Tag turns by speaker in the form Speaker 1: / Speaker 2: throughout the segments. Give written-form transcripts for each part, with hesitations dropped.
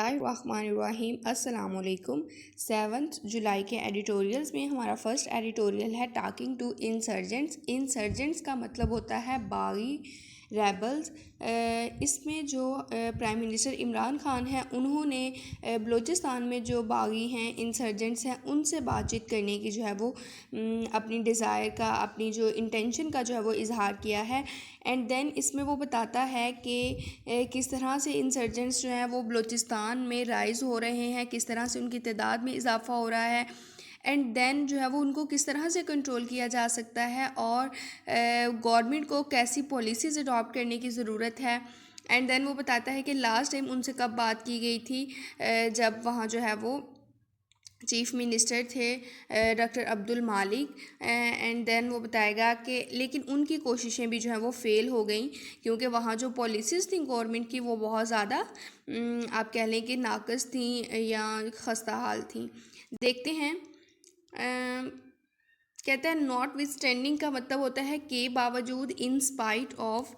Speaker 1: बिस्मिल्लाहिर्रहमानिर्रहीम अस्सलाम वालेकुम। 7 जुलाई के एडिटोरियल्स में हमारा फर्स्ट एडिटोरियल है टॉकिंग टू इंसर्जेंट्स। इंसर्जेंट्स का मतलब होता है बागी, रेबल्स। इसमें जो प्राइम मिनिस्टर इमरान खान हैं उन्होंने बलूचिस्तान में जो बागी हैं, इंसर्जेंट्स हैं, उनसे बातचीत करने की जो है वो अपनी डिज़ायर का, अपनी जो इंटेंशन का जो है वो इजहार किया है। एंड देन इसमें वो बताता है कि किस तरह से इंसर्जेंट्स जो हैं वो बलूचिस्तान में राइज़ हो रहे हैं, किस तरह से उनकी तादाद में इजाफ़ा हो रहा है, एंड देन जो है वो उनको किस तरह से कंट्रोल किया जा सकता है और गवर्नमेंट को कैसी पॉलिसीज़ अडॉप्ट करने की ज़रूरत है। एंड देन वो बताता है कि लास्ट टाइम उनसे कब बात की गई थी, जब वहाँ जो है वो चीफ़ मिनिस्टर थे doctor Abdul Malik. And then वो बताएगा कि लेकिन उनकी कोशिशें भी जो हैं वो फ़ेल हो गई, क्योंकि वहाँ जो पॉलिसीज़ थी गवर्नमेंट की वो बहुत ज़्यादा आप कह लें कि नाकस थी या खस्ता हाल थी। देखते हैं। कहता है नॉट विथ स्टैंडिंग का मतलब होता है के बावजूद, in spite of,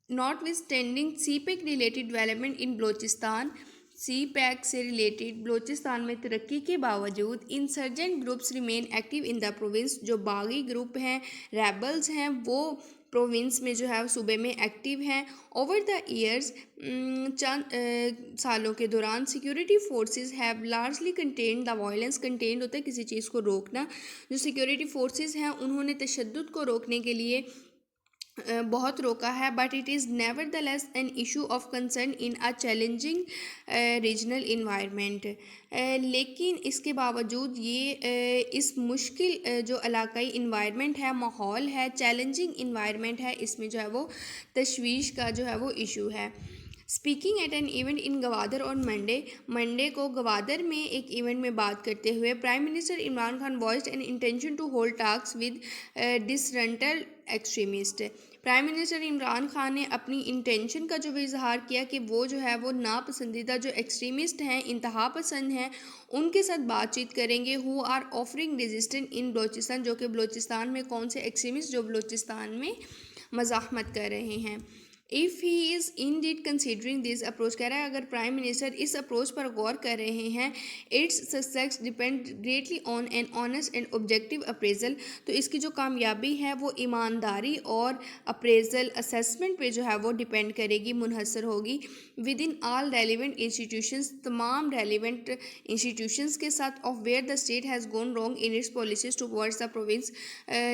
Speaker 1: notwithstanding CPEC related development in Balochistan. CPEC से रिलेटेड बलूचिस्तान में तरक्की के बावजूद insurgent groups remain active in the province. जो बागी ग्रुप हैं, रेबल्स हैं, वो प्रोविंस में जो है सूबे में एक्टिव हैं। ओवर द ईयर्स, चंद सालों के दौरान security forces have largely contained the violence. Contained होता है किसी चीज़ को रोकना। जो सिक्योरिटी फोर्सेस हैं उन्होंने तशद्दुद को रोकने के लिए बहुत रोका है, but it is never the less an issue of concern in a challenging regional environment. लेकिन इसके बावजूद ये इस मुश्किल जो इलाकाई इन्वायरमेंट है, माहौल है, चैलेंजिंग इन्वायरमेंट है, इसमें जो है वो तशवीश का जो है वो इशू है। Speaking at an event in Gwadar on Monday को गवादर में एक इवेंट में बात करते हुए prime minister Imran Khan voiced an intention to hold talks with disgruntled extremist. Prime minister Imran Khan ने अपनी इंटेंशन का जो भी इजहार किया कि वो जो है वो नापसंदीदा जो एक्सट्रीमिस्ट हैं, इंतहा पसंद हैं, उनके साथ बातचीत करेंगे। हु आर ऑफरिंग रेजिस्टेंट इन बलूचिस्तान, जो कि बलूचिस्तान में कौन से एक्सट्रीमिस्ट जो बलूचिस्तान में मज़ाहमत कर रहे हैं। If he is indeed considering this approach, कह रहा है अगर प्राइम मिनिस्टर इस अप्रोच पर गौर कर रहे हैं, its success depend greatly on an honest and objective appraisal. तो इसकी जो कामयाबी है वो ईमानदारी और अप्रेजल असेसमेंट पे जो है वो डिपेंड करेगी, मुनहसर होगी। Within all relevant institutions, तमाम रेलिवेंट इंस्टीट्यूशंस के साथ, of where the state has gone wrong in its policies towards the province,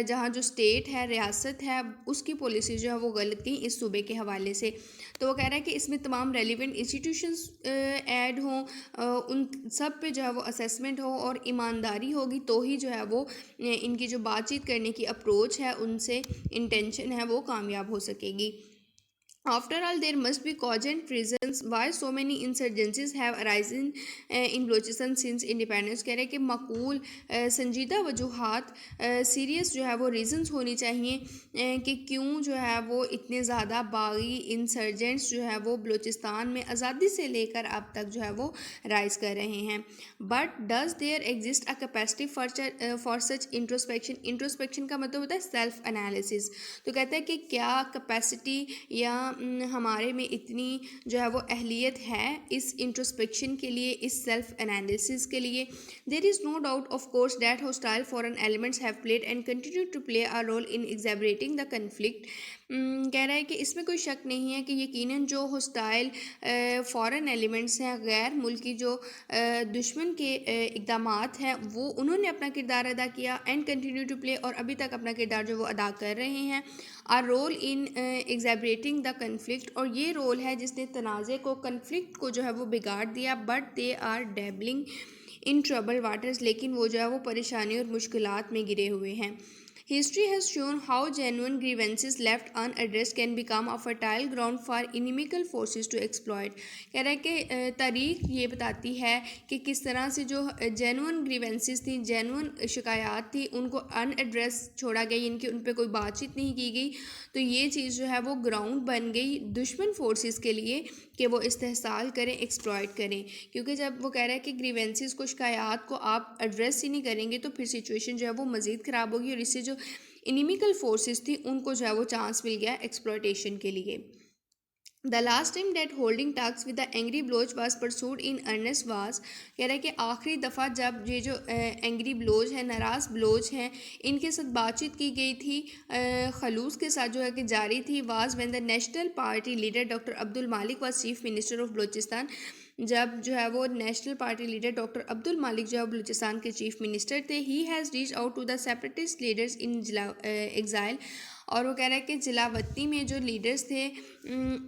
Speaker 1: जहाँ जो स्टेट है, रियासत है, उसकी पॉलिसी जो है वो गलत गई इस सूबे के हवाले से। तो वो कह रहा है कि इसमें तमाम रेलिवेंट इंस्टीट्यूशंस ऐड हों, उन सब पे जो है वो असेसमेंट हो और ईमानदारी होगी, तो ही जो है वो इनकी जो बातचीत करने की अप्रोच है, उनसे इंटेंशन है वो कामयाब हो सकेगी। After all, there must be cogent reasons why so many insurgencies have arisen in Balochistan since independence। कह रहे हैं कि माकूल संजीदा वजूहात, सीरियस जो है वो रीजंस होनी चाहिए कि क्यों जो है वो इतने ज़्यादा बागी इंसर्जेंट्स जो है वो बलूचिस्तान में आज़ादी से लेकर अब तक जो है वो राइज कर रहे हैं। But does there exist a capacity for such introspection. Introspection का मतलब होता है सेल्फ एनालिसिस। तो कहता है कि क्या कैपेसिटी या हमारे में इतनी जो है वो अहलियत है इस इंट्रोस्पेक्शन के लिए, इस सेल्फ एनालिसिस के लिए। There is no doubt of course that hostile foreign elements have played and continue to play a role in exacerbating the conflict. कह रहा है कि इसमें कोई शक नहीं है कि यकीनन जो हॉस्टाइल फॉरेन एलिमेंट्स हैं, गैर मुल्की जो दुश्मन के इक़दामात हैं, वो उन्होंने अपना किरदार अदा किया एंड कंटिन्यू टू प्ले, और अभी तक अपना किरदार जो वो अदा कर रहे हैं। Are role in exacerbating the conflict, और ये रोल है जिसने तनाज़े को, कन्फ्लिक्ट को जो है वो बिगाड़ दिया। But they are dabbling in trouble waters, लेकिन वो जो है वो परेशानी और मुश्किलात में गिरे हुए हैं। History has shown how genuine grievances left unaddressed can become a fertile ground for inimical forces to exploit। कह रहा है कि तारीख ये बताती है कि किस तरह से जो जेनुइन ग्रीवेंसेस थी, जेनुइन शिकायत थी, उनको अनएड्रेस छोड़ा गया, इनकी उन पर कोई बातचीत नहीं की गई, तो ये चीज़ जो है वो ग्राउंड बन गई दुश्मन फोर्सेस के लिए कि वो इस्तेहसाल करें, एक्सप्लॉयट करें। क्योंकि जब वो कह रहा है कि ग्रीवेंसेस को, शिकायत को आप एड्रेस ही नहीं करेंगे, तो फिर सिचुएशन जो है वो मज़ीद ख़राब होगी, और इससे जो इनिमिकल फोर्सेस थी उनको जो है वो चांस मिल गया एक्सप्लॉयटेशन के लिए। The last time that holding talks with the angry Baloch was pursued in earnest was, कह रहा है कि आखिरी दफ़ा जब ये जो एंग्री ब्लोच है, नाराज़ ब्लोच हैं, इनके साथ बातचीत की गई थी खलूस के साथ जो है कि जारी थी, was when the national party leader doctor Abdul Malik was chief minister of Balochistan, जब जो है वो national party leader doctor Abdul Malik जो है बलूचिस्तान के चीफ मिनिस्टर थे। He has reach out to the separatist leaders in exile, और वो कह रहा है कि जिलावतनी में जो लीडर्स थे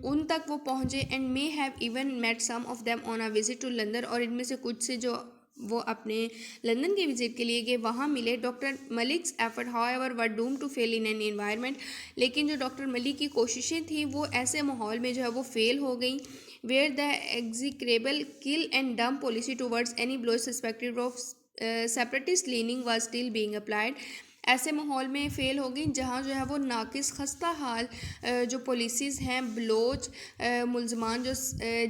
Speaker 1: उन तक वो पहुँचे, and may have even met some of them on a visit to London, और इनमें से कुछ से जो वो अपने लंदन के विजिट के लिए गए वहाँ मिले। Doctor Malik's effort however were doom to fail in an environment, लेकिन जो डॉक्टर मलिक की कोशिशें थी वो ऐसे माहौल में जो है वो फेल हो गई, वेयर द एग्जीक्रेबल किल एंड डम policy towards any Baloch suspected of separatist leaning was still being applied. ऐसे माहौल में फ़ेल हो गई जहाँ जो है वो नाकिस खस्ता हाल जो पॉलिसीज़ हैं बलोच मुलजमान जो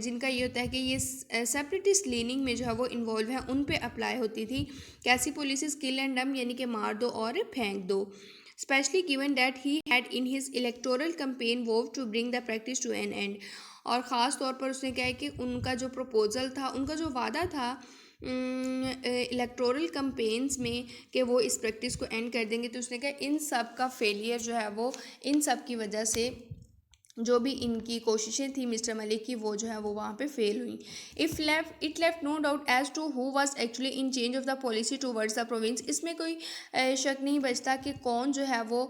Speaker 1: जिनका ये होता है कि ये सेपरेटिस्ट लीनिंग में जो है वो इन्वॉल्व है उन पे अप्लाई होती थी। कैसी पॉलिसीज़? किल एंड डम यानी कि मार दो और फेंक दो। Especially given that he had in his electoral campaign vow to bring the practice to an end, और ख़ास तौर पर उसने क्या है कि उनका जो प्रपोज़ल था, उनका जो वादा था इलेक्टोरल कैंपेन्स में कि वो इस प्रैक्टिस को एंड कर देंगे, तो उसने कहा इन सब का फेलियर जो है वो इन सब की वजह से जो भी इनकी कोशिशें थी मिस्टर मलिक की वो जो है वो वहाँ पे फेल हुई। It left no doubt as to who was actually in charge of the policy towards the province, इसमें कोई शक नहीं बचता कि कौन जो है वो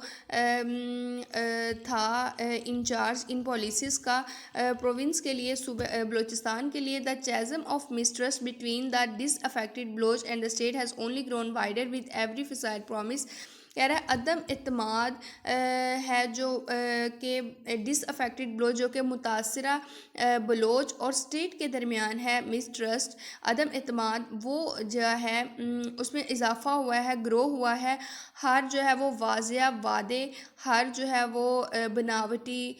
Speaker 1: था इंचार्ज इन पॉलिसीज़ का प्रोविंस के लिए, बलूचिस्तान के लिए। The chasm of mistrust between the disaffected Baloch and the state has only grown wider with every facade promise, कह रहा है अदम इत्माद है जो कि डिसअफेक्टेड बलोच जो कि मुतासरा बलोच और स्टेट के दरमियान है, मिसट्रस्ट अदम इत्माद वो जो है उसमें इजाफ़ा हुआ है, ग्रो हुआ है। हर जो है वो वाज़िया वादे, हर जो है वो बनावटी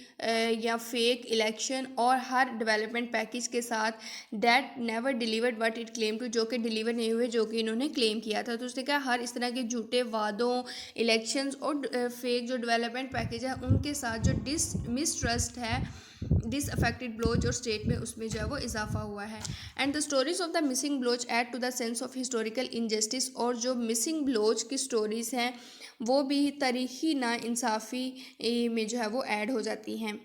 Speaker 1: या फेक इलेक्शन और हर डेवलपमेंट पैकेज के साथ that never delivered what it claim to, जो कि डिलीवर नहीं हुए जो कि इन्होंने क्लेम किया था। तो उसने कहा हर इस तरह के झूठे वादों, इलेक्शंस और फेक जो डेवलपमेंट पैकेज है उनके साथ जो मिसट्रस्ट है डिसअफेक्टेड ब्लोच और स्टेट में उसमें जो है वो इजाफा हुआ है। And the stories of the missing Baloch add to the sense of historical injustice, और जो मिसिंग ब्लोच की स्टोरीज़ हैं वो भी तारीखी नाइंसाफ़ी में जो है वो ऐड हो जाती हैं।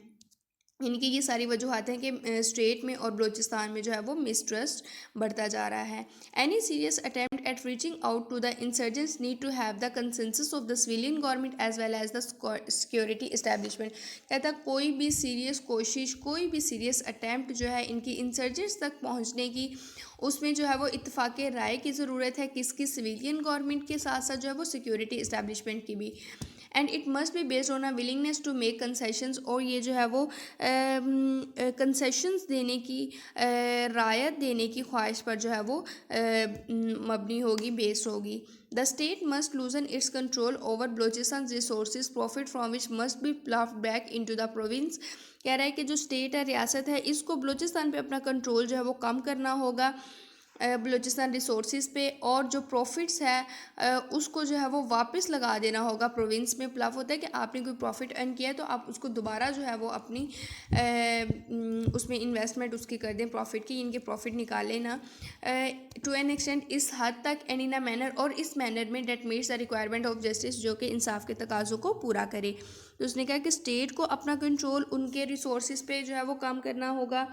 Speaker 1: इनकी ये सारी वजूहत हैं कि स्टेट में और बलूचिस्तान में जो है वो मिसट्रस्ट बढ़ता जा रहा है। Any serious attempt at reaching out to the insurgents need to have the consensus of the civilian government as well as the security establishment, कहता कोई भी सीरियस कोशिश, कोई भी सीरियस अटैम्प्ट जो है इनकी इंसर्जेंट्स तक पहुँचने की, उसमें जो है वो इत्तेफाक राय की ज़रूरत है, किसकी? सिविलियन गवर्नमेंट के साथ साथ जो है वो सिक्योरिटी इस्टेब्लिशमेंट की भी। And it must be based on a willingness to make concessions, और ये जो है वो कंसेशंस देने की, रायत देने की ख्वाहिश पर जो है वो मबनी होगी, बेस्ड होगी। The state must loosen its control over Balochistan resources, profit from which must be ploughed back into the province, कह रहा है कि जो स्टेट है, रियासत है, इसको बलूचिस्तान पे अपना कंट्रोल जो है वो कम करना होगा बलूचिस्तान रिसोर्सेज पे, और जो प्रॉफिट्स है उसको जो है वो वापस लगा देना होगा प्रोविंस में। प्लफ होता है कि आपने कोई प्रॉफिट अर्न किया है तो आप उसको दोबारा जो है वो अपनी उसमें इन्वेस्टमेंट उसकी कर दें प्रॉफिट की, इनके प्रॉफिट निकालें ना टू एन एक्सटेंट, इस हद तक, एंड इन अ मैनर, और इस मैनर में that meets the requirement of justice, जो कि इंसाफ के तकाज़ों को पूरा करे। तो उसने कहा कि स्टेट को अपना कंट्रोल उनके रिसोर्सेज पे जो है वो काम करना होगा,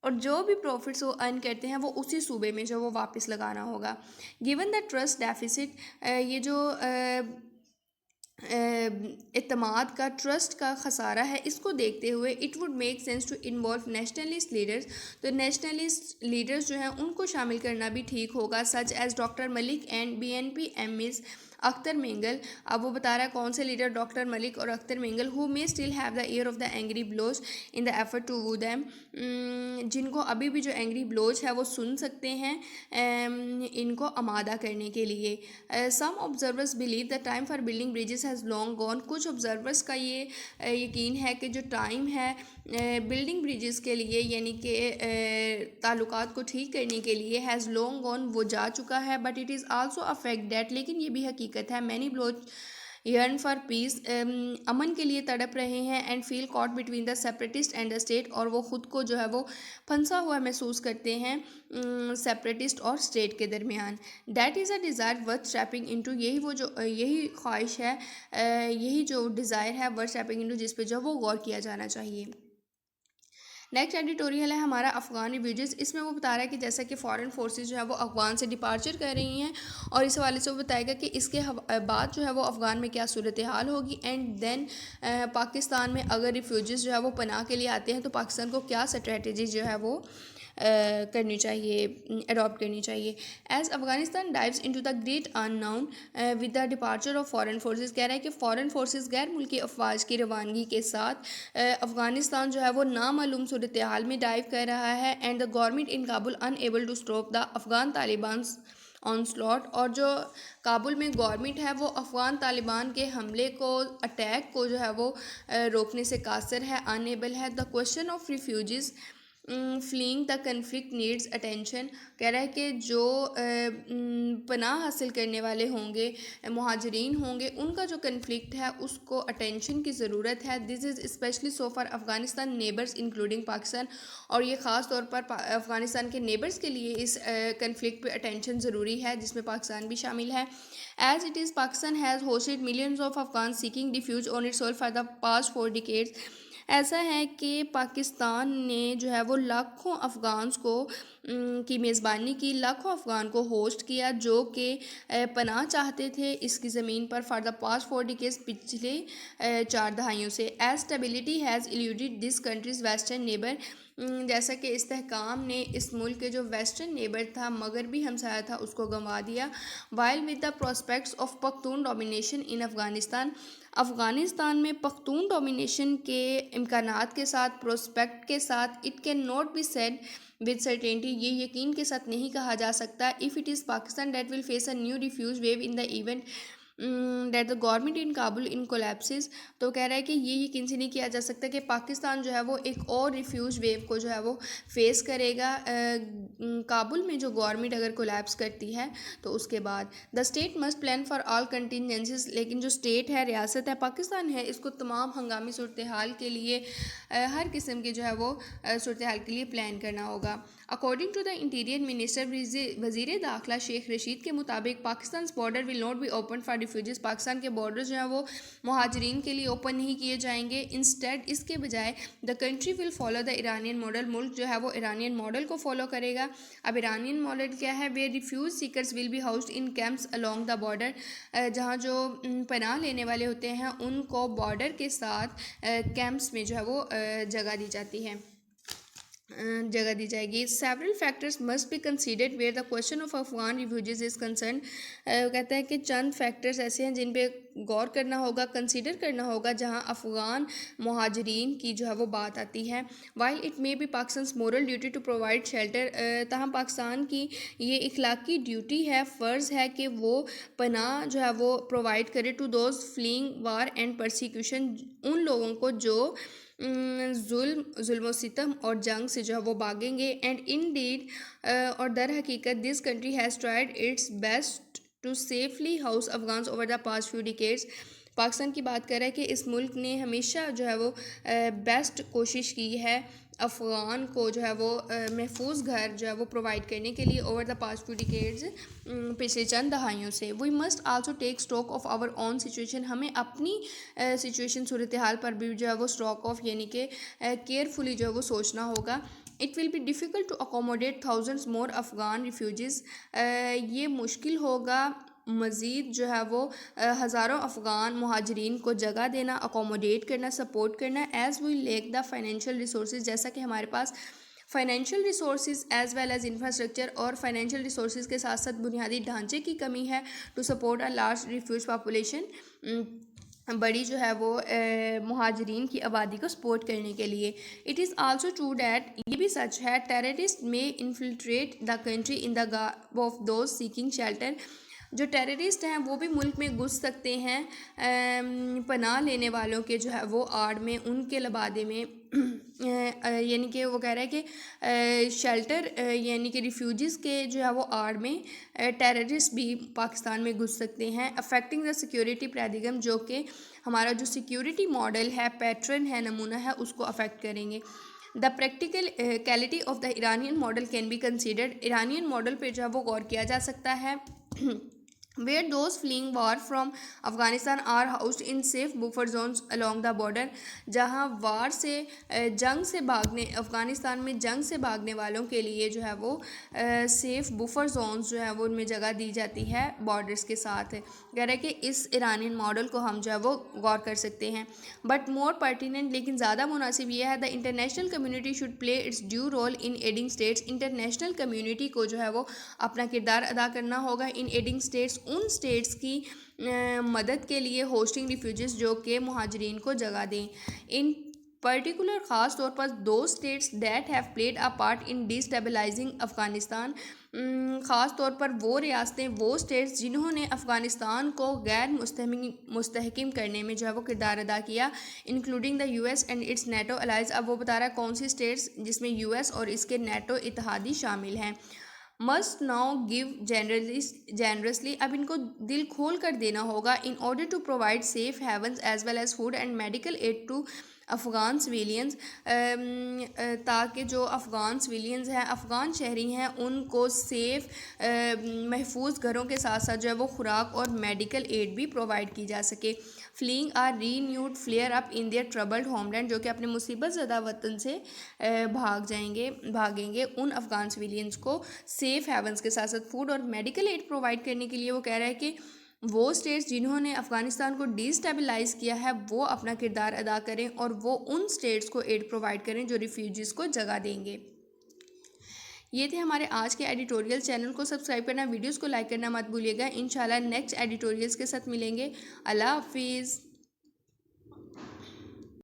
Speaker 1: और जो भी प्रॉफिट्स वो अर्न करते हैं वो उसी सूबे में जो वो वापस लगाना होगा। गिवन द ट्रस्ट डेफिसिट, ये जो एतमाद का, ट्रस्ट का खसारा है, इसको देखते हुए it would make sense to involve nationalist leaders, तो नेशनलिस्ट लीडर्स जो हैं उनको शामिल करना भी ठीक होगा, such as doctor Malik and BNP MPs Akhtar Mengal. अब वो बता रहा है कौन से लीडर, डॉक्टर मलिक और Akhtar Mengal, who may still have the ear of the angry Baloch in the effort to woo them, जिनको अभी भी जो एंग्री ब्लोच है वो सुन सकते हैं इनको आमादा करने के लिए। Some observers believe the time for building bridges has long gone, कुछ ऑब्जर्वर्स का ये यकीन है कि जो टाइम है बिल्डिंग ब्रिजेस के लिए, यानी कि ताल्लुकात को ठीक करने के लिए, हैज़ लॉन्ग गॉन, वो जा चुका है। But it is also a fact that, लेकिन ये भी हकीकत है, many Baloch yearn for peace, अमन के लिए तड़प रहे हैं, and feel caught between the separatist and the state, और वो खुद को जो है वो फंसा हुआ महसूस करते हैं सेपरेटिस्ट और स्टेट के दरमियान। That is a desire worth stepping into, यही ख्वाहिश है, यही जो डिज़ायर है वर्थ स्टेपिंग इनटू, जिस पे जो वो गौर किया जाना चाहिए। नेक्स्ट एडिटोरियल है हमारा अफ़गान रिफ्यूजीज़। इसमें वो बता रहा है कि जैसा कि फ़ॉरेन फोर्सेस जो है वो अफ़गान से डिपार्चर कर रही हैं, और इस हवाले से वो बताएगा कि इसके बाद जो है वो अफ़गान में क्या सूरत हाल होगी, एंड देन पाकिस्तान में अगर रिफ्यूजीज़ जो है वो पनाह के लिए आते हैं तो पाकिस्तान को क्या स्ट्रेटजी जो है वो करनी चाहिए, अडॉप्ट करनी चाहिए। As Afghanistan dives into the great unknown with the departure of foreign forces, कह रहा है कि फ़ॉरेन फोर्सेस गैर मुल्की अफवाज की रवानगी के साथ अफ़गानिस्तान जो है वो नामालूम सूरत हाल में डाइव कर रहा है, and the government in Kabul unable to stop the Afghan Taliban onslaught, और जो काबुल में गवर्नमेंट है वो अफ़गान तालिबान के हमले को, अटैक को जो है वो रोकने से कासर है, अनएबल है। The question of refugees fleeing the conflict needs attention, कह रहा है कि जो पनाह हासिल करने वाले होंगे, मुहाजिरीन होंगे, उनका जो कन्फ्लिक्ट है उसको अटेंशन की ज़रूरत है। This is specially so for Afghanistan neighbours including Pakistan, और ये ख़ास तौर पर अफ़गानिस्तान के नेबर्स के लिए इस कन्फ्लिक्ट पे अटेंशन ज़रूरी है, जिसमें पाकिस्तान भी शामिल है। As it is Pakistan has hosted millions of Afghan seeking refuge on its soil for the past 4 decades, ऐसा है कि पाकिस्तान ने जो है वो लाखों अफ़गान्स को की मेज़बानी की, लाखों अफ़गान को होस्ट किया जो कि पनाह चाहते थे इसकी ज़मीन पर फॉर द पास्ट 4 डिकेड्स, पिछले 4 दहाइयों से। As stability has eluded this country's western neighbour, जैसा कि इस्तेहकाम ने इस मुल्क के जो वेस्टर्न नेबर था, मगरबी हमसाया था, उसको गंवा दिया। While with the prospects of Pashtun domination in Afghanistan, Afghanistan में पख्तून डोमिनेशन के इम्कानात के साथ, प्रोस्पेक्ट के साथ, it can not be said with certainty, ये यकीन के साथ नहीं कहा जा सकता, if it is Pakistan that will face a new refugee wave in the event that the government in Kabul in collapses. तो कह रहा है कि ये यकीन से नहीं किया जा सकता कि पाकिस्तान जो है वो एक और रिफ्यूज वेव को जो है वो फेस करेगा काबुल में जो गवर्नमेंट अगर कोलैप्स करती है तो उसके बाद। The state must plan for all contingencies, लेकिन जो स्टेट है, रियासत है, पाकिस्तान है, इसको तमाम हंगामी सूरत हाल के लिए हर किस्म की जो है वो सूरत हाल के लिए प्लान करना होगा। According to the interior minister, वज़ीर दाखिला शेख रशीद के मुताबिक Pakistan border will not be open for refugees, Pakistan के बॉर्डर जो है वो मुहाजिरीन के लिए ओपन नहीं किए जाएंगे। इंस्टेड, इसके बजाय the country will follow the Iranian model, मुल्क जो है वो ईरानियन मॉडल को फॉलो करेगा। अब ईरानियन मॉडल क्या है? Way refuge seekers will be housed in camps along the border, जहाँ जो पनाह लेने वाले होते हैं उनको बॉर्डर के साथ कैंप्स में जो है वो जगह दी जाती है, जगह दी जाएगी। Several factors must be considered where the question of Afghan refugees is concern, कहता है कि चंद फैक्टर्स ऐसे हैं जिन पे गौर करना होगा, कंसीडर करना होगा, जहां अफ़गान मुहाजिरीन की जो है वो बात आती है। While it may be Pakistan moral duty to provide shelter, तहम पाकिस्तान की ये इखलाकी ड्यूटी है, फ़र्ज़ है कि वो पनाह जो है वो प्रोवाइड करे to those fleeing war and persecution, उन लोगों को जो जुल्म सितम और जंग से जो है वो भागेंगे। एंड इन डीड, और दर हकीकत, this country has tried its best to safely house Afghans over the past few decades, Pakistan की बात कर रहा है कि इस मुल्क ने हमेशा जो है वो बेस्ट कोशिश की है अफ़गान को जो है वो महफूज घर जो है वो प्रोवाइड करने के लिए over the past few decades, पिछले चंद दहाइयों से। We must also take stock of our own situation, हमें अपनी सिचुएशन सूरत हाल पर भी जो है वो स्टॉक ऑफ यानी कि केयरफुली जो है वो सोचना होगा। It will be difficult to accommodate thousands more Afghan refugees, ये मुश्किल होगा मज़ीद जो है वो हज़ारों अफ़गान मुहाजिरीन को जगह देना, अकोमोडेट करना, सपोर्ट करना। As we lack the financial resources, जैसा कि हमारे पास financial resources as well as infrastructure, और फाइनेंशियल रिसोर्सेज के साथ साथ बुनियादी ढांचे की कमी है to support a large refugee population, बड़ी जो है वो मुहाजिरीन की आबादी को सपोर्ट करने के लिए। It is also true that, ये भी सच है, टेररिस्ट में infiltrate the country in the garb of those seeking shelter, जो टेररिस्ट हैं वो भी मुल्क में घुस सकते हैं पनाह लेने वालों के जो है वो आड़ में, उनके लबादे में यानी कि वो कह रहा है कि शेल्टर यानी कि रिफ्यूजीज़ के जो है वो आड़ में टेररिस्ट भी पाकिस्तान में घुस सकते हैं। अफेक्टिंग द सिक्योरिटी पैराडिगम, जो कि हमारा जो सिक्योरिटी मॉडल है, पैटर्न है, नमूना है, उसको अफेक्ट करेंगे। The practicality of the Iranian model can be considered, Iranian model पर जो है वो गौर किया जा सकता है। where those fleeing war from Afghanistan are housed in safe buffer zones along the border, जहाँ वार से जंग से भागने अफ़गानिस्तान में जंग से भागने वालों के लिए जो है वो सेफ़ बुफर जोन्स जो है वो उनमें जगह दी जाती है बॉर्डर्स के साथ। कह रहे हैं कि इस ईरानियन मॉडल को हम जो है वो गौर कर सकते हैं। बट मोर पर्टिनेंट, लेकिन ज़्यादा मुनासिब यह है, the international community should play its due role in aiding states, international community को जो है वो अपना किरदार अदा करना होगा इन एडिंग स्टेट्स, उन स्टेट्स की मदद के लिए होस्टिंग रिफ्यूजीज़ जो कि मुहाजिरीन को जगह दें। इन पर्टिकुलर ख़ास तौर पर those states that have played a part in destabilising Afghanistan, ख़ास तौर पर वो रियासतें, वो स्टेट्स जिन्होंने अफ़गानिस्तान को गैर मुस्तहकम करने में जो है वो किरदार अदा किया, including the US and its NATO allies. अब वो बता रहा है कौन सी स्टेट्स जिसमें यूएस और इसके नेटो इत्तेहादी शामिल हैं। मस्ट नाउ गिव जेनरसली, अब इनको दिल खोल कर देना होगा, in order to provide safe havens as well as food and medical aid to Afghan civilians, ताकि जो अफ़गान सिविलियंस हैं, अफ़गान शहरी हैं, उनको सेफ़ महफूज घरों के साथ साथ जो है वो खुराक और मेडिकल एड भी प्रोवाइड की जा सके। Fleeing are renewed flare up in their troubled homeland, जो कि अपने मुसीबत ज़दा वतन से भागेंगे उन अफ़गान सिविलियंस को सेफ़ हेवन्स के साथ साथ फूड और मेडिकल एड प्रोवाइड करने के लिए। वो कह रहा है कि वो स्टेट्स जिन्होंने अफ़गानिस्तान को डिस्टेबलाइज़ किया है वो अपना किरदार अदा करें और वो उन स्टेट्स को एड प्रोवाइड करें जो रिफ्यूजीज़ को जगह देंगे। ये थे हमारे आज के एडिटोरियल। चैनल को सब्सक्राइब करना, वीडियोस को लाइक करना मत भूलिएगा। इंशाल्लाह नेक्स्ट एडिटोरियल्स के साथ मिलेंगे। अल्लाह हाफिज़।